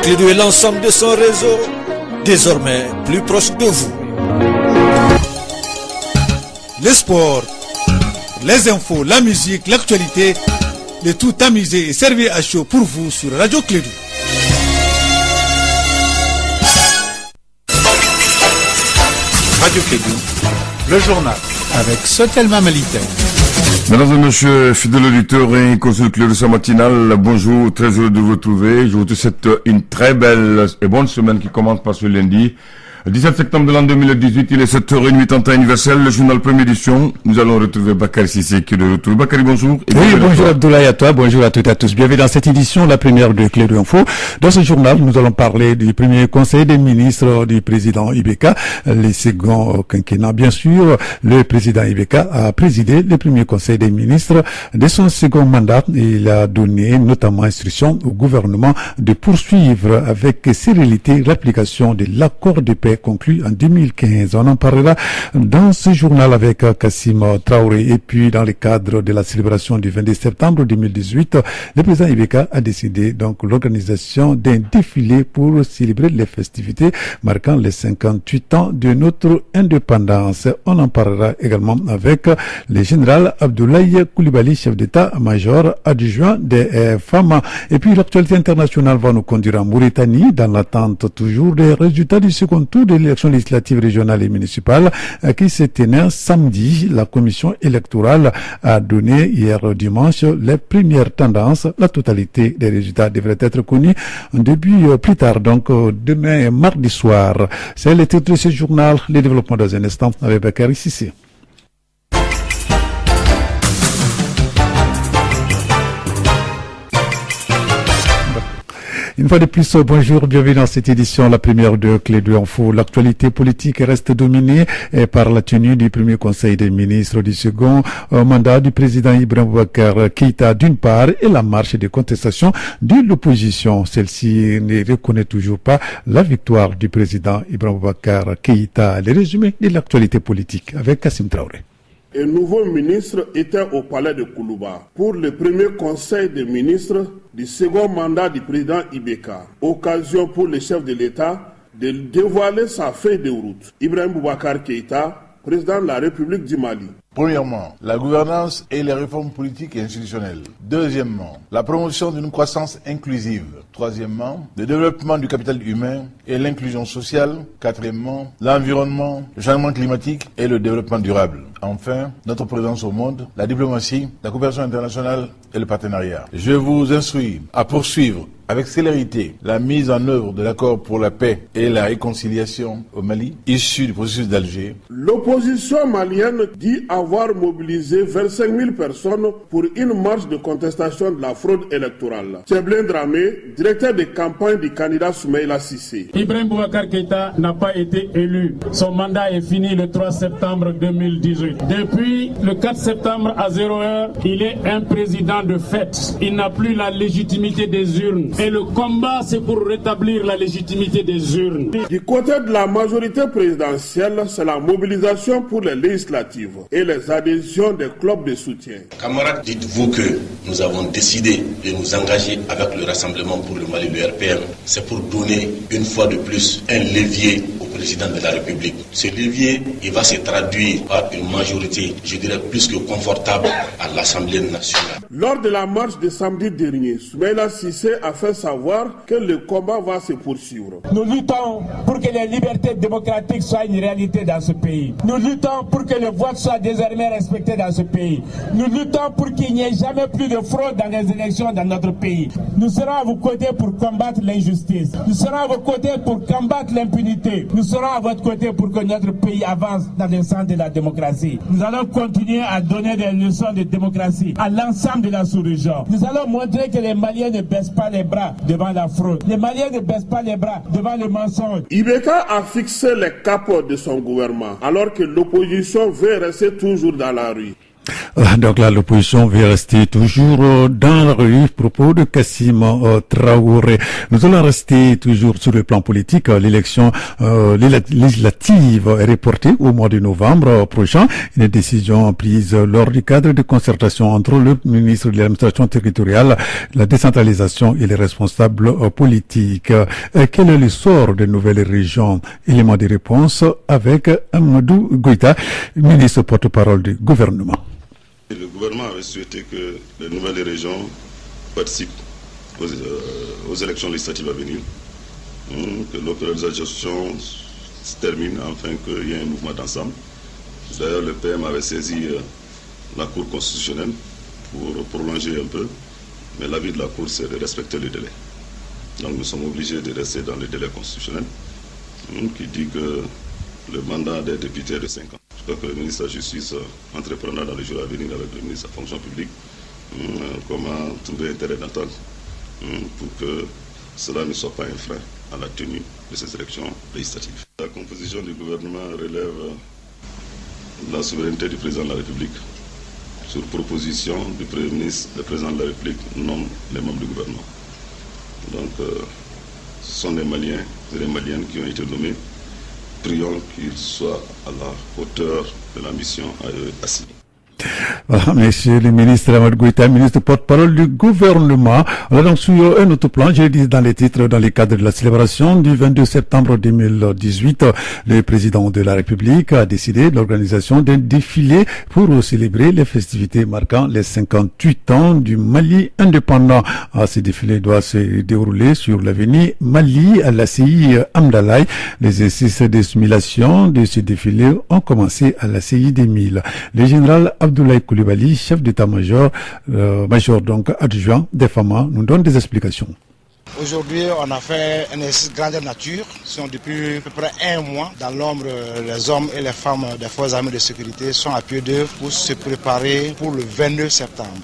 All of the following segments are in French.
Clédou et l'ensemble de son réseau, désormais plus proche de vous. Les sports, les infos, la musique, l'actualité, le tout tamisé et servi à chaud pour vous sur Radio Clédou. Radio Clédou, le journal avec Sotelma Malitaire. Mesdames et messieurs, fidèles auditeurs et consultants de ce matinal, bonjour, très heureux de vous retrouver. Je vous souhaite une très belle et bonne semaine qui commence par ce lundi. 17 septembre de l'an 2018, il est 7h08 en temps universel, le journal première édition. Nous allons retrouver Bakary Sissé qui est de retour. Bakary, bonjour. Oui, bonjour Abdoulaye à toi, bonjour à toutes et à tous. Bienvenue dans cette édition, la première de Clédou Info. Dans ce journal, nous allons parler du premier conseil des ministres du président Ibeka, les seconds quinquennat. Bien sûr, le président Ibeka a présidé le premier conseil des ministres de son second mandat. Il a donné notamment instruction au gouvernement de poursuivre avec sérénité l'application de l'accord de paix conclu en 2015. On en parlera dans ce journal avec Kassim Traoré. Et puis, dans le cadre de la célébration du 22 septembre 2018, le président Ibeka a décidé donc l'organisation d'un défilé pour célébrer les festivités marquant les 58 ans de notre indépendance. On en parlera également avec le général Abdoulaye Coulibaly, chef d'état-major adjoint des femmes. Et puis, l'actualité internationale va nous conduire en Mauritanie dans l'attente toujours des résultats du second tour de l'élection législative régionale et municipale qui s'est tenue samedi. La commission électorale a donné hier dimanche les premières tendances. La totalité des résultats devrait être connue en début plus tard, donc demain mardi soir. C'est le titre de ce journal. Les développements dans un instant avec Bakary Sissé. Une fois de plus, bonjour, bienvenue dans cette édition, la première de Clédou Info. L'actualité politique reste dominée par la tenue du premier conseil des ministres du second mandat du président Ibrahim Boubacar Keïta d'une part et la marche de contestation de l'opposition. Celle-ci ne reconnaît toujours pas la victoire du président Ibrahim Boubacar Keïta. Le résumé de l'actualité politique avec Kassim Traoré. Un nouveau ministre était au palais de Koulouba pour le premier conseil des ministres du second mandat du président Ibeka. Occasion pour le chef de l'État de dévoiler sa feuille de route. Ibrahim Boubacar Keïta, président de la République du Mali. Premièrement, la gouvernance et les réformes politiques et institutionnelles. Deuxièmement, la promotion d'une croissance inclusive. Troisièmement, le développement du capital humain et l'inclusion sociale. Quatrièmement, l'environnement, le changement climatique et le développement durable. Enfin, notre présence au monde, la diplomatie, la coopération internationale et le partenariat. Je vous instruis à poursuivre avec célérité la mise en œuvre de l'accord pour la paix et la réconciliation au Mali, issu du processus d'Alger. L'opposition malienne dit avoir mobilisé 25 000 personnes pour une marche de contestation de la fraude électorale. Tcheblin Dramé, directeur de campagne du candidat Soumaïla Sissé. Ibrahim Boubacar Keïta n'a pas été élu. Son mandat est fini le 3 septembre 2018. Depuis le 4 septembre à 0h, il est un président de fait. Il n'a plus la légitimité des urnes. Et le combat, c'est pour rétablir la légitimité des urnes. Du côté de la majorité présidentielle, c'est la mobilisation pour les législatives et les adhésions des clubs de soutien. Camarades, dites-vous que nous avons décidé de nous engager avec le Rassemblement pour le Mali, le RPM. C'est pour donner une fois de plus un levier au président de la République. Ce levier, il va se traduire par une majorité, je dirais plus que confortable, à l'Assemblée nationale. Lors de la marche de samedi dernier, Soumaïla Sissé a fait savoir que le combat va se poursuivre. Nous luttons pour que les libertés démocratiques soient une réalité dans ce pays. Nous luttons pour que le vote soit désormais respecté dans ce pays. Nous luttons pour qu'il n'y ait jamais plus de fraude dans les élections dans notre pays. Nous serons à vos côtés pour combattre l'injustice. Nous serons à vos côtés pour combattre l'impunité. Nous serons à votre côté pour que notre pays avance dans le sens de la démocratie. Nous allons continuer à donner des leçons de démocratie à l'ensemble de la sous-région. Nous allons montrer que les Maliens ne baissent pas les bras devant la fraude. Les Maliens ne baissent pas les bras devant le mensonge. Ibeka a fixé les capots de son gouvernement alors que l'opposition veut rester toujours dans la rue. Donc là, l'opposition veut rester toujours dans la rue. Propos de Kassim Traoré. Nous allons rester toujours sur le plan politique. L'élection législative est reportée au mois de novembre prochain. Une décision prise lors du cadre de concertation entre le ministre de l'administration territoriale, la décentralisation et les responsables politiques. Quel est le sort des nouvelles régions? Élément de réponse avec Amadou Goïta, ministre porte-parole du gouvernement. Le gouvernement avait souhaité que les nouvelles régions participent aux élections législatives à venir, que l'opéralisation se termine afin qu'il y ait un mouvement d'ensemble. D'ailleurs, le PM avait saisi la Cour constitutionnelle pour prolonger un peu, mais l'avis de la Cour, c'est de respecter le délai. Donc nous sommes obligés de rester dans le délai constitutionnel qui dit que le mandat des députés est de 5 ans. Je crois que le ministre de la Justice entreprendra dans les jours à venir avec le ministre de la Fonction publique comment trouver un terrain d'entente pour que cela ne soit pas un frein à la tenue de ces élections législatives. La composition du gouvernement relève de la souveraineté du président de la République. Sur proposition du Premier ministre, le président de la République nomme les membres du gouvernement. Donc, ce sont les Maliens et les Maliennes qui ont été nommés. Prions qu'ils soient à la hauteur de la mission à eux assignée. Voilà, monsieur le ministre Amadou Goïta, ministre porte-parole du gouvernement. On a donc sur un autre plan, j'ai dit dans les titres, dans le cadre de la célébration du 22 septembre 2018, le président de la République a décidé de l'organisation d'un défilé pour célébrer les festivités marquant les 58 ans du Mali indépendant. Ce défilé doit se dérouler sur l'avenue Mali à la CI Amdalaï. Les exercices de simulation de ce défilé ont commencé à la CI des Milles. Le général Abdoulaye Koulibaly, chef d'état-major, major donc adjoint des FAMA, nous donne des explications. Aujourd'hui, on a fait un exercice grandeur nature. Depuis à peu près un mois, dans l'ombre, les hommes et les femmes des forces armées de sécurité sont à pied d'œuvre pour se préparer pour le 22 septembre,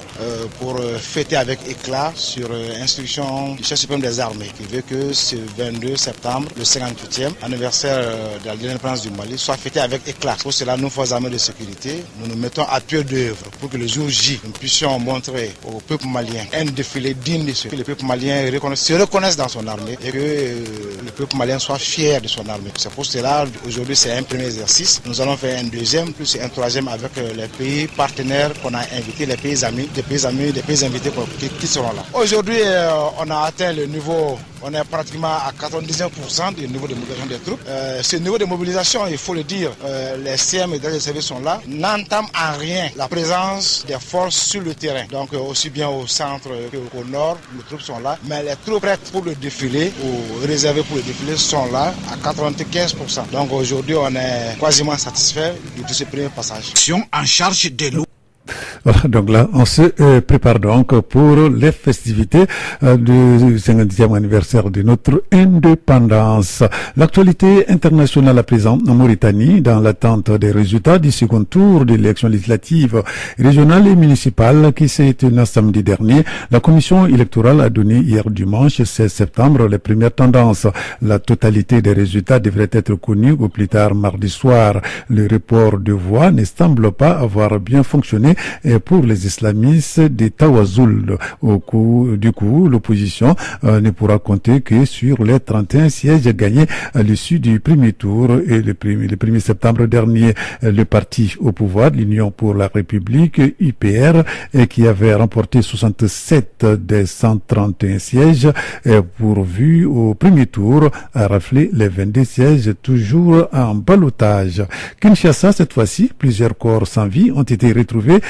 pour fêter avec éclat sur instruction du chef suprême des armées, qui veut que ce 22 septembre, le 58e anniversaire de l'indépendance du Mali, soit fêté avec éclat. Pour cela, nous, forces armées de sécurité, nous nous mettons à pied d'œuvre pour que le jour J, nous puissions montrer au peuple malien un défilé digne de ce que le peuple malien se reconnaissent dans son armée et que le peuple malien soit fier de son armée. C'est pour cela, aujourd'hui, c'est un premier exercice. Nous allons faire un deuxième, plus un troisième avec les pays partenaires qu'on a invités, les pays amis, des pays invités qui seront là. Aujourd'hui, on a atteint le niveau, on est pratiquement à 99% du niveau de mobilisation des troupes. Ce niveau de mobilisation, il faut le dire, les CM et les services sont là, n'entament en rien la présence des forces sur le terrain. Donc aussi bien au centre qu'au nord, les troupes sont là, mais les troupes prêtes pour le défilé ou réservées pour le défilé sont là à 95%. Donc aujourd'hui, on est quasiment satisfait de ce premier passage. En charge des loups. Voilà, donc là, on se prépare donc pour les festivités du 50e anniversaire de notre indépendance. L'actualité internationale à présent en Mauritanie, dans l'attente des résultats du second tour de l'élection législative régionale et municipale qui s'est tenue samedi dernier, la commission électorale a donné hier dimanche 16 septembre les premières tendances. La totalité des résultats devrait être connue au plus tard mardi soir. Le report de voix ne semble pas avoir bien fonctionné pour les islamistes de Tawazoul. Du coup, l'opposition ne pourra compter que sur les 31 sièges gagnés à l'issue du premier tour et le 1er septembre dernier. Le parti au pouvoir, l'Union pour la République, UPR, qui avait remporté 67 des 131 sièges pourvus au premier tour, a raflé les 22 sièges toujours en ballottage. Kinshasa, cette fois-ci, plusieurs corps sans vie ont été retrouvés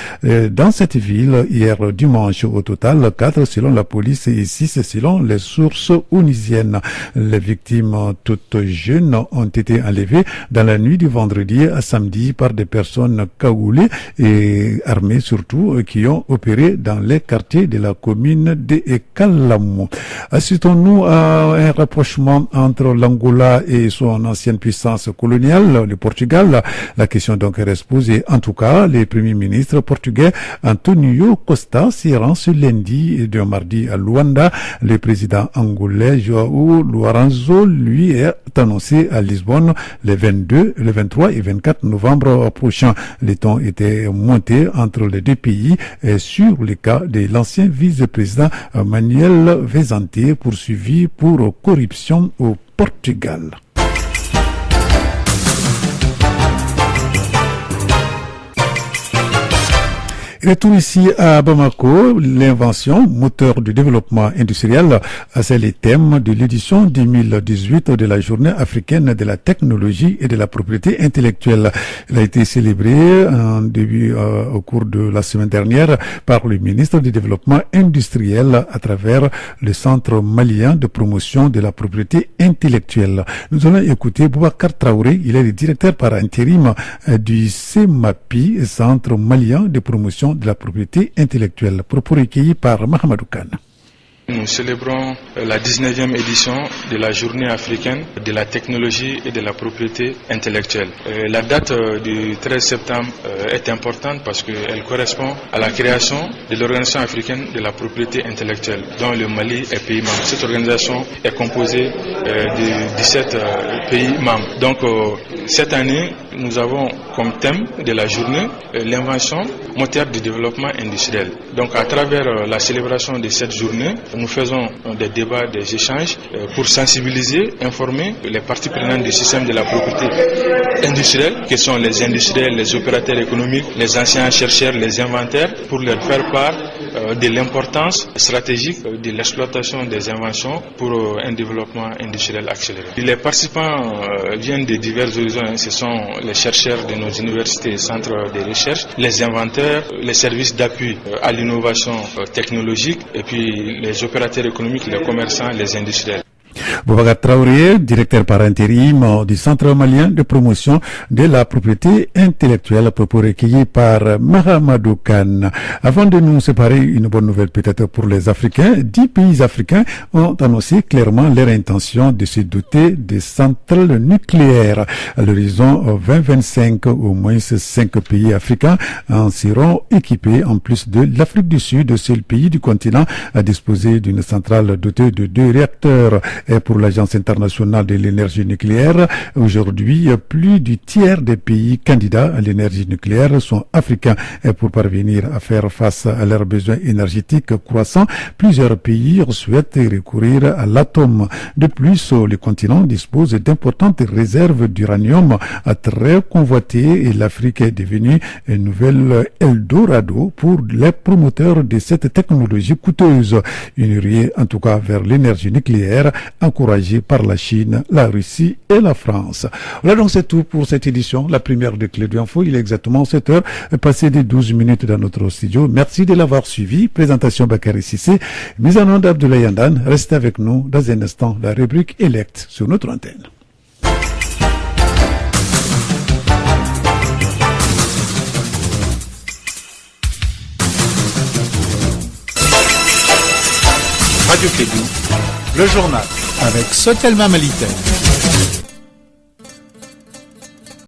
dans cette ville hier dimanche. Au total, 4 selon la police et 6 selon les sources onisiennes. Les victimes, toutes jeunes, ont été enlevées dans la nuit du vendredi à samedi par des personnes cagoulées et armées surtout qui ont opéré dans les quartiers de la commune de Kalamou. Assistons-nous à un rapprochement entre l'Angola et son ancienne puissance coloniale, le Portugal. La question donc reste posée. En tout cas, les premiers ministres portugais portugais Antonio Costa s'y rend ce lundi et de mardi à Luanda. Le président angolais João Lourenço, lui, est annoncé à Lisbonne les 22, le 23 et 24 novembre prochains. Les tons étaient montés entre les deux pays sur le cas de l'ancien vice-président Manuel Vezante, poursuivi pour corruption au Portugal. Retour ici à Bamako, l'invention, moteur du développement industriel, c'est le thème de l'édition 2018 de la Journée africaine de la technologie et de la propriété intellectuelle. Elle a été célébrée au cours de la semaine dernière par le ministre du Développement industriel à travers le Centre malien de promotion de la propriété intellectuelle. Nous allons écouter Boubacar Traoré, il est le directeur par intérim du CEMAPI, Centre malien de promotion de la propriété intellectuelle, propos recueillis par Mahamadou Kane. Nous célébrons la 19e édition de la Journée africaine de la technologie et de la propriété intellectuelle. La date du 13 septembre est importante parce qu'elle correspond à la création de l'Organisation africaine de la propriété intellectuelle, dont le Mali est pays membre. Cette organisation est composée de 17 pays membres. Donc cette année, nous avons comme thème de la journée l'invention moteur du développement industriel. Donc à travers la célébration de cette journée, nous faisons des débats, des échanges pour sensibiliser, informer les parties prenantes du système de la propriété industrielle, qui sont les industriels, les opérateurs économiques, les anciens chercheurs, les inventaires, pour leur faire part de l'importance stratégique de l'exploitation des inventions pour un développement industriel accéléré. Les participants viennent de divers horizons. Ce sont les chercheurs de nos universités et centres de recherche, les inventeurs, les services d'appui à l'innovation technologique et puis les opérateurs économiques, les commerçants, les industriels. Boubacar Traoré, directeur par intérim du Centre malien de promotion de la propriété intellectuelle, propos recueillis par Mahamadou Kane. Avant de nous séparer, une bonne nouvelle peut-être pour les Africains. 10 pays africains ont annoncé clairement leur intention de se doter de centrales nucléaires. À l'horizon 2025, au moins 5 pays africains en seront équipés, en plus de l'Afrique du Sud, seul pays du continent à disposer d'une centrale dotée de 2 réacteurs. Et pour l'Agence internationale de l'énergie nucléaire, aujourd'hui, plus du tiers des pays candidats à l'énergie nucléaire sont africains. Et pour parvenir à faire face à leurs besoins énergétiques croissants, plusieurs pays souhaitent recourir à l'atome. De plus, le continent dispose d'importantes réserves d'uranium très convoitées et l'Afrique est devenue une nouvelle Eldorado pour les promoteurs de cette technologie coûteuse. Une ruée, en tout cas, vers l'énergie nucléaire, encouragé par la Chine, la Russie et la France. Voilà, donc c'est tout pour cette édition, la première de Clé d'Info. Il est exactement 7 heures, passé de 12 minutes dans notre studio. Merci de l'avoir suivi. Présentation Bakary Sissé, mise en onde Abdoulaye Andane. Restez avec nous dans un instant, la rubrique Elect sur notre antenne. Radio Kédou, le journal avec Sotelma Malitaire.